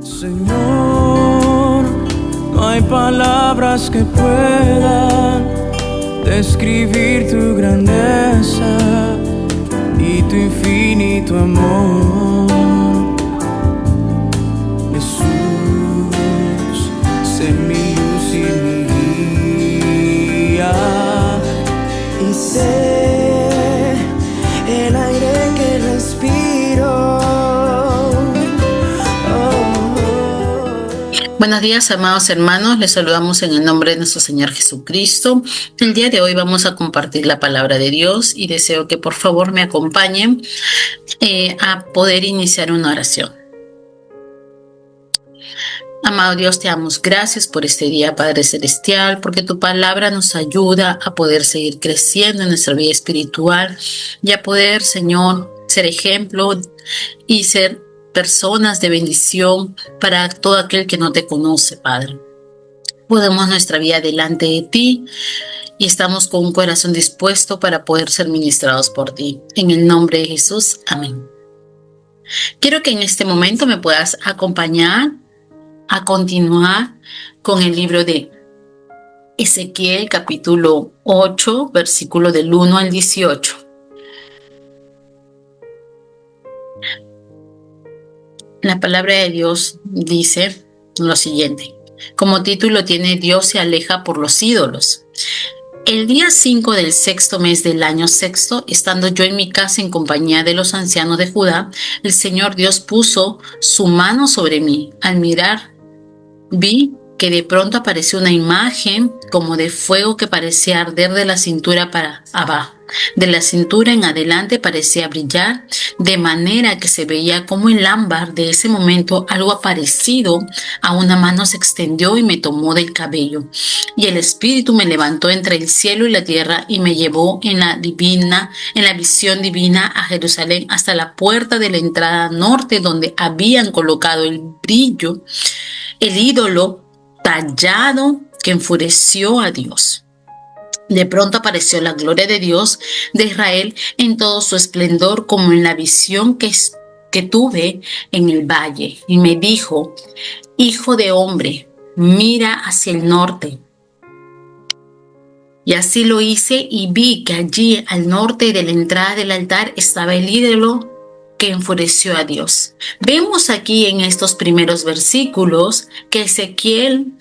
Señor, no hay palabras que puedan describir tu grandeza y tu infinito amor. Jesús, sé mi luz y mi guía, y sé el aire que respiro. Buenos días, amados hermanos, les saludamos en el nombre de nuestro Señor Jesucristo. El día de hoy vamos a compartir la palabra de Dios y deseo que por favor me acompañen a poder iniciar una oración. Amado Dios, te damos gracias por este día, Padre Celestial, porque tu palabra nos ayuda a poder seguir creciendo en nuestra vida espiritual y a poder, Señor, ser ejemplo y ser personas de bendición para todo aquel que no te conoce, Padre. Ponemos nuestra vida delante de ti y estamos con un corazón dispuesto para poder ser ministrados por ti. En el nombre de Jesús, amén. Quiero que en este momento me puedas acompañar a continuar con el libro de Ezequiel, capítulo 8, versículo del 1 al 18. La palabra de Dios dice lo siguiente. Como título tiene: Dios se aleja por los ídolos. El día 5 del sexto mes del año sexto, estando yo en mi casa en compañía de los ancianos de Judá, el Señor Dios puso su mano sobre mí. Al mirar, vi que de pronto apareció una imagen como de fuego que parecía arder de la cintura para abajo. De la cintura en adelante parecía brillar, de manera que se veía como el ámbar. De ese momento algo parecido a una mano se extendió y me tomó del cabello. Y el Espíritu me levantó entre el cielo y la tierra y me llevó en la visión divina a Jerusalén, hasta la puerta de la entrada norte, donde habían colocado el ídolo tallado que enfureció a Dios. De pronto apareció la gloria de Dios de Israel en todo su esplendor, como en la visión que tuve en el valle, y me dijo: Hijo de hombre, mira hacia el norte. Y así lo hice, y vi que allí al norte de la entrada del altar estaba el ídolo que enfureció a Dios. Vemos aquí en estos primeros versículos que Ezequiel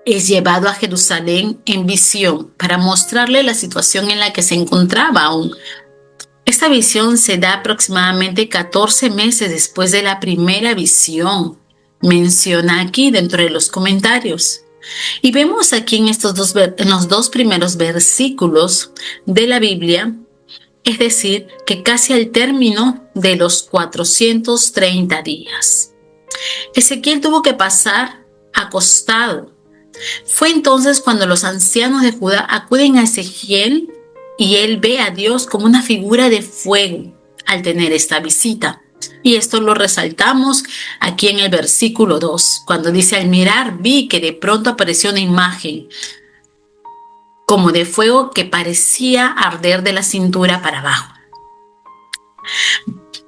es llevado a Jerusalén en visión para mostrarle la situación en la que se encontraba aún. Esta visión se da aproximadamente 14 meses después de la primera visión. Menciona aquí dentro de los comentarios. Y vemos aquí en los dos primeros versículos de la Biblia, es decir, que casi al término de los 430 días, Ezequiel tuvo que pasar acostado. Fue entonces cuando los ancianos de Judá acuden a Ezequiel y él ve a Dios como una figura de fuego al tener esta visita. Y esto lo resaltamos aquí en el versículo 2, cuando dice: al mirar vi que de pronto apareció una imagen como de fuego que parecía arder de la cintura para abajo.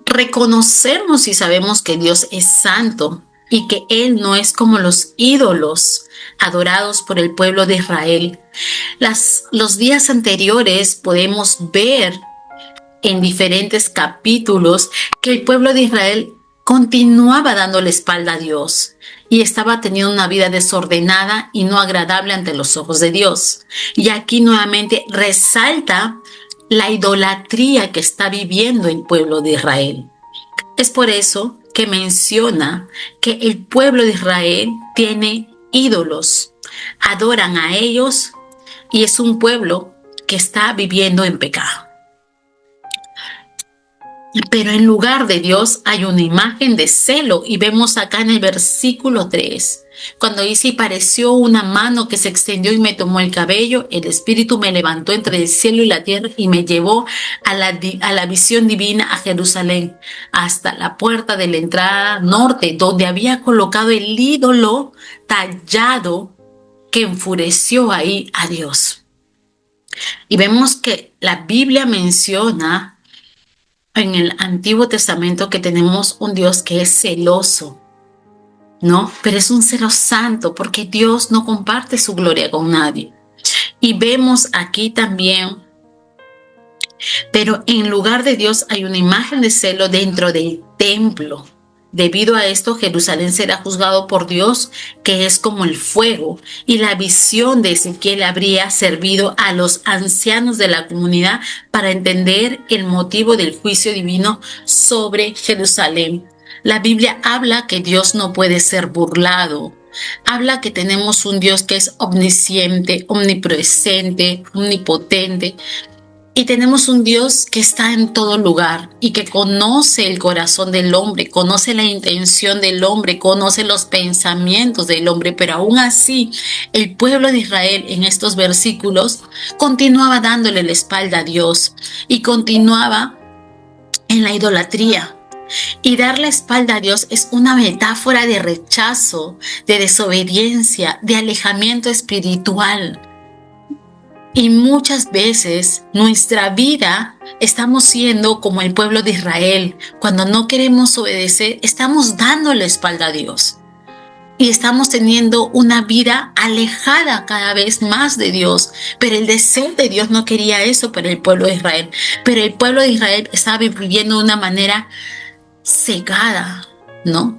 Reconocernos y sabemos que Dios es santo y que Él no es como los ídolos adorados por el pueblo de Israel. Los días anteriores podemos ver en diferentes capítulos que el pueblo de Israel continuaba dando la espalda a Dios y estaba teniendo una vida desordenada y no agradable ante los ojos de Dios. Y aquí nuevamente resalta la idolatría que está viviendo el pueblo de Israel. Es por eso que menciona que el pueblo de Israel tiene ídolos, adoran a ellos y es un pueblo que está viviendo en pecado. Pero en lugar de Dios hay una imagen de celo, y vemos acá en el versículo 3, cuando dice: y pareció una mano que se extendió y me tomó el cabello, el Espíritu me levantó entre el cielo y la tierra y me llevó a la visión divina a Jerusalén, hasta la puerta de la entrada norte, donde había colocado el ídolo tallado que enfureció ahí a Dios. Y vemos que la Biblia menciona en el Antiguo Testamento que tenemos un Dios que es celoso, ¿no? Pero es un celo santo porque Dios no comparte su gloria con nadie. Y vemos aquí también, pero en lugar de Dios hay una imagen de celo dentro del templo. Debido a esto, Jerusalén será juzgado por Dios, que es como el fuego, y la visión de Ezequiel habría servido a los ancianos de la comunidad para entender el motivo del juicio divino sobre Jerusalén. La Biblia habla que Dios no puede ser burlado. Habla que tenemos un Dios que es omnisciente, omnipresente, omnipotente. Y tenemos un Dios que está en todo lugar y que conoce el corazón del hombre, conoce la intención del hombre, conoce los pensamientos del hombre, pero aún así el pueblo de Israel en estos versículos continuaba dándole la espalda a Dios y continuaba en la idolatría. Y dar la espalda a Dios es una metáfora de rechazo, de desobediencia, de alejamiento espiritual. Y muchas veces nuestra vida estamos siendo como el pueblo de Israel. Cuando no queremos obedecer, estamos dando la espalda a Dios. Y estamos teniendo una vida alejada cada vez más de Dios. Pero el deseo de Dios no quería eso para el pueblo de Israel. Pero el pueblo de Israel estaba viviendo de una manera cegada, ¿no?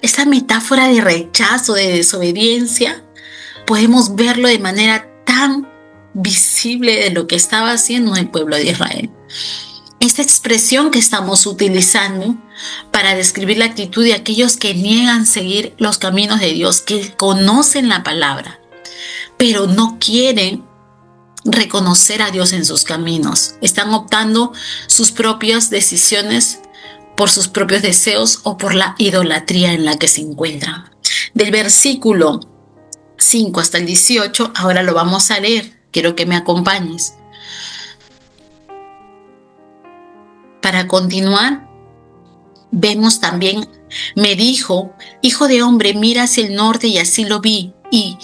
Esa metáfora de rechazo, de desobediencia, podemos verlo de manera tan visible de lo que estaba haciendo el pueblo de Israel. Esta expresión que estamos utilizando para describir la actitud de aquellos que niegan seguir los caminos de Dios, que conocen la palabra, pero no quieren reconocer a Dios en sus caminos. Están optando sus propias decisiones por sus propios deseos o por la idolatría en la que se encuentran. Del versículo 5 hasta el 18, ahora lo vamos a leer. Quiero que me acompañes. Para continuar, vemos también, me dijo, hijo de hombre, mira hacia el norte, y así lo vi. Y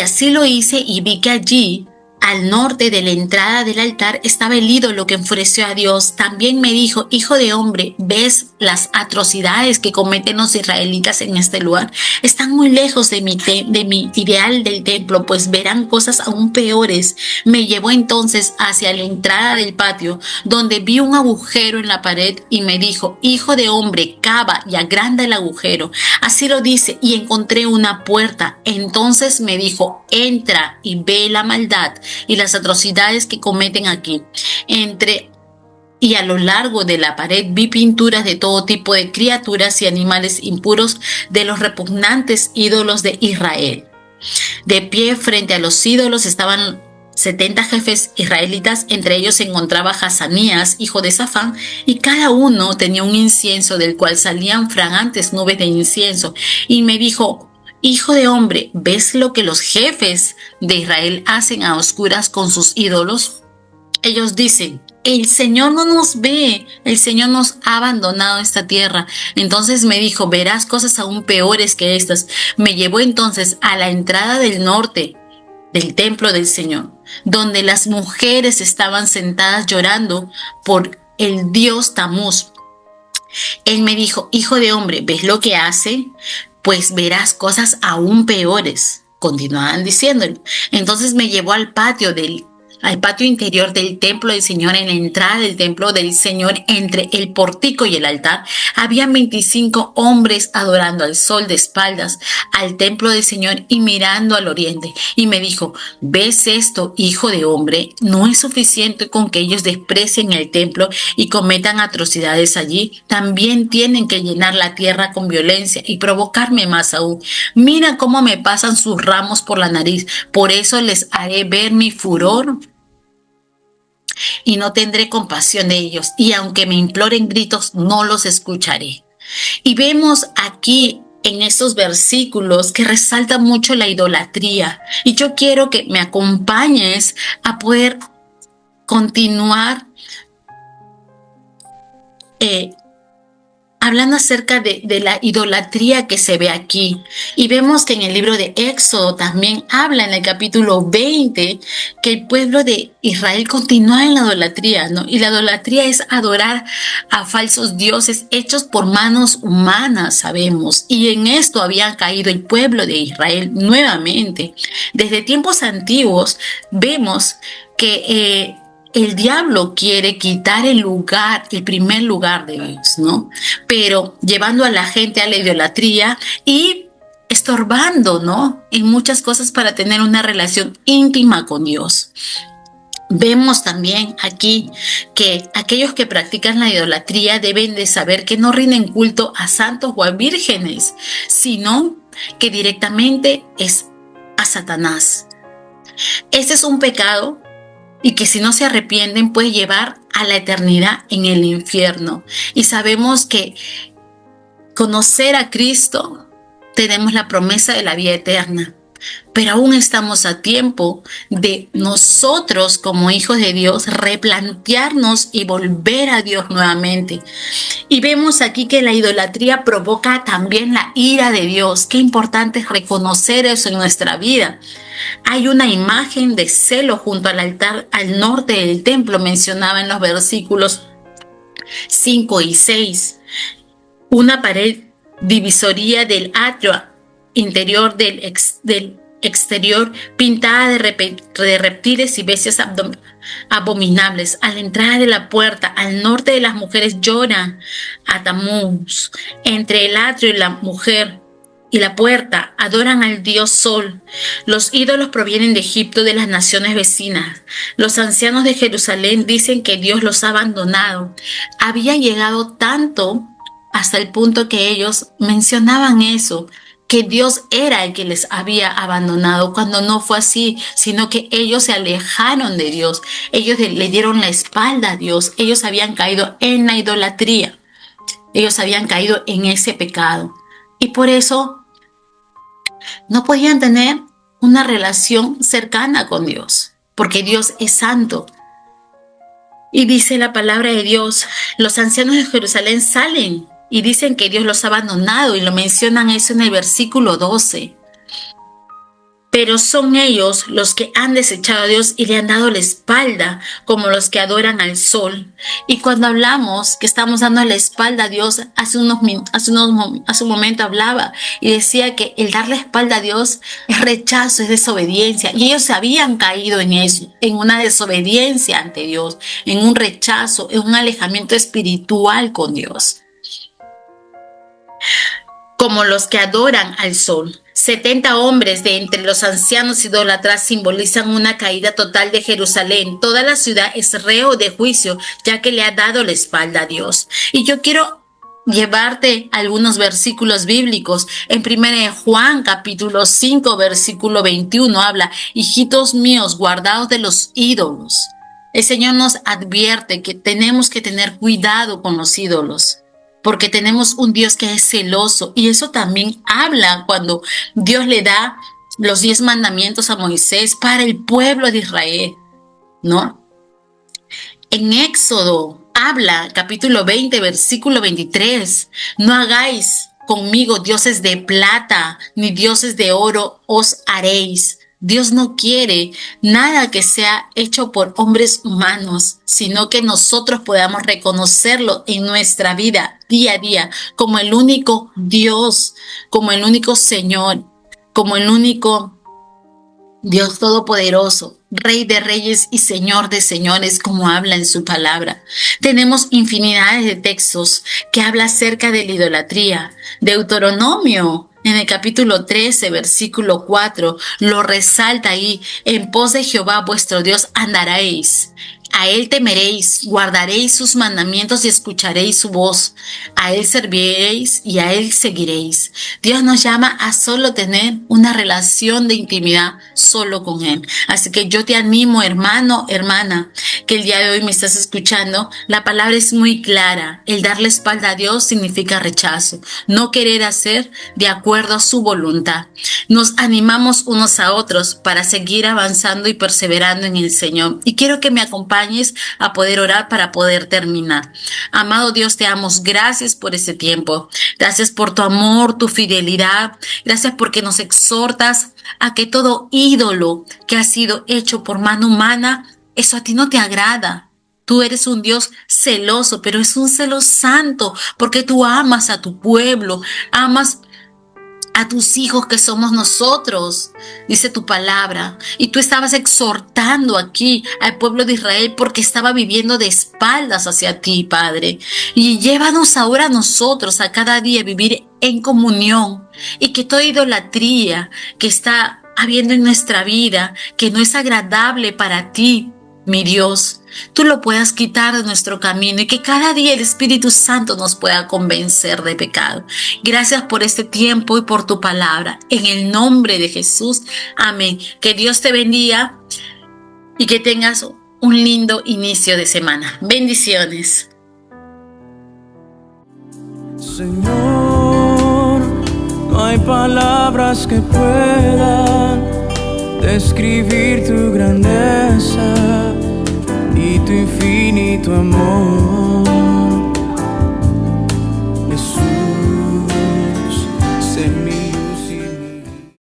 así lo hice, y vi que allí, al norte de la entrada del altar, estaba el ídolo que enfureció a Dios. También me dijo, hijo de hombre, ¿ves las atrocidades que cometen los israelitas en este lugar? Están muy lejos de mi ideal del templo, pues verán cosas aún peores. Me llevó entonces hacia la entrada del patio, donde vi un agujero en la pared, y me dijo, hijo de hombre, cava y agranda el agujero. Así lo dice, y encontré una puerta. Entonces me dijo, entra y ve la maldad y las atrocidades que cometen aquí. Y a lo largo de la pared vi pinturas de todo tipo de criaturas y animales impuros de los repugnantes ídolos de Israel. De pie frente a los ídolos estaban 70 jefes israelitas, entre ellos se encontraba Hazanías, hijo de Safán, y cada uno tenía un incienso del cual salían fragantes nubes de incienso. Y me dijo, hijo de hombre, ¿ves lo que los jefes de Israel hacen a oscuras con sus ídolos? Ellos dicen, el Señor no nos ve, el Señor nos ha abandonado esta tierra. Entonces me dijo, verás cosas aún peores que estas. Me llevó entonces a la entrada del norte del templo del Señor, donde las mujeres estaban sentadas llorando por el dios Tamuz. Él me dijo, hijo de hombre, ¿ves lo que hace? Pues verás cosas aún peores. Continuaban diciéndolo. Entonces me llevó al patio interior del templo del Señor. En la entrada del templo del Señor, entre el pórtico y el altar, había 25 hombres adorando al sol de espaldas al templo del Señor y mirando al oriente. Y me dijo, ¿ves esto, hijo de hombre? ¿No es suficiente con que ellos desprecien el templo y cometan atrocidades allí? También tienen que llenar la tierra con violencia y provocarme más aún. Mira cómo me pasan sus ramos por la nariz. Por eso les haré ver mi furor y no tendré compasión de ellos, y aunque me imploren gritos, no los escucharé. Y vemos aquí en estos versículos que resalta mucho la idolatría, y yo quiero que me acompañes a poder continuar hablando acerca de la idolatría que se ve aquí. Y vemos que en el libro de Éxodo también habla en el capítulo 20 que el pueblo de Israel continúa en la idolatría, ¿no? Y la idolatría es adorar a falsos dioses hechos por manos humanas, sabemos. Y en esto había caído el pueblo de Israel nuevamente. Desde tiempos antiguos vemos que el diablo quiere quitar el primer lugar de Dios, ¿no? Pero llevando a la gente a la idolatría y estorbando, ¿no? En muchas cosas para tener una relación íntima con Dios. Vemos también aquí que aquellos que practican la idolatría deben de saber que no rinden culto a santos o a vírgenes, sino que directamente es a Satanás. Este es un pecado y que si no se arrepienten puede llevar a la eternidad en el infierno. Y sabemos que conocer a Cristo tenemos la promesa de la vida eterna, pero aún estamos a tiempo de nosotros como hijos de Dios replantearnos y volver a Dios nuevamente. Y vemos aquí que la idolatría provoca también la ira de Dios. Qué importante es reconocer eso en nuestra vida. Hay una imagen de celo junto al altar al norte del templo, mencionaba en los versículos 5 y 6. Una pared divisoria del atrio interior del exterior pintada de reptiles y bestias abominables. A la entrada de la puerta, al norte de las mujeres lloran a Tamuz. Entre el atrio y la mujer y la puerta adoran al dios Sol. Los ídolos provienen de Egipto, de las naciones vecinas. Los ancianos de Jerusalén dicen que Dios los ha abandonado. Había llegado tanto hasta el punto que ellos mencionaban eso, que Dios era el que les había abandonado, cuando no fue así, sino que ellos se alejaron de Dios. Ellos le dieron la espalda a Dios. Ellos habían caído en la idolatría. Ellos habían caído en ese pecado. Y por eso no podían tener una relación cercana con Dios, porque Dios es santo. Y dice la palabra de Dios, los ancianos de Jerusalén salen y dicen que Dios los ha abandonado, y lo mencionan eso en el versículo 12. Pero son ellos los que han desechado a Dios y le han dado la espalda, como los que adoran al sol. Y cuando hablamos que estamos dando la espalda a Dios, hace un momento hablaba y decía que el dar la espalda a Dios es rechazo, es desobediencia. Y ellos se habían caído en eso, en una desobediencia ante Dios, en un rechazo, en un alejamiento espiritual con Dios. Como los que adoran al sol. 70 hombres de entre los ancianos idólatras simbolizan una caída total de Jerusalén. Toda la ciudad es reo de juicio, ya que le ha dado la espalda a Dios. Y yo quiero llevarte algunos versículos bíblicos. En 1 Juan capítulo 5 versículo 21 habla: hijitos míos, guardaos de los ídolos. El Señor nos advierte que tenemos que tener cuidado con los ídolos, porque tenemos un Dios que es celoso. Y eso también habla cuando Dios le da los 10 mandamientos a Moisés para el pueblo de Israel, ¿no? En Éxodo habla, capítulo 20, versículo 23, no hagáis conmigo dioses de plata, ni dioses de oro os haréis. Dios no quiere nada que sea hecho por hombres humanos, sino que nosotros podamos reconocerlo en nuestra vida día a día como el único Dios, como el único Señor, como el único Dios todopoderoso, Rey de reyes y Señor de señores, como habla en su palabra. Tenemos infinidades de textos que habla acerca de la idolatría. Deuteronomio, en el capítulo 13, versículo 4, lo resalta ahí: en pos de Jehová vuestro Dios andaréis. A él temeréis, guardaréis sus mandamientos y escucharéis su voz. A él serviréis y a él seguiréis. Dios nos llama a solo tener una relación de intimidad solo con él. Así que yo te animo, hermano, hermana, que el día de hoy me estás escuchando. La palabra es muy clara. El dar la espalda a Dios significa rechazo, no querer hacer de acuerdo a su voluntad. Nos animamos unos a otros para seguir avanzando y perseverando en el Señor. Y quiero que me acompañes a poder orar para poder terminar. Amado Dios, te damos gracias por ese tiempo. Gracias por tu amor, tu fidelidad. Gracias porque nos exhortas a que todo ídolo que ha sido hecho por mano humana, eso a ti no te agrada. Tú eres un Dios celoso, pero es un celo santo, porque tú amas a tu pueblo, amas a tus hijos que somos nosotros, dice tu palabra. Y tú estabas exhortando aquí al pueblo de Israel porque estaba viviendo de espaldas hacia ti, Padre. Y llévanos ahora a nosotros a cada día vivir en comunión, y que toda idolatría que está habiendo en nuestra vida, que no es agradable para ti, mi Dios, tú lo puedas quitar de nuestro camino, y que cada día el Espíritu Santo nos pueda convencer de pecado. Gracias por este tiempo y por tu palabra. En el nombre de Jesús, amén. Que Dios te bendiga y que tengas un lindo inicio de semana. Bendiciones. Señor, no hay palabras que puedan describir tu grandeza y tu infinito amor.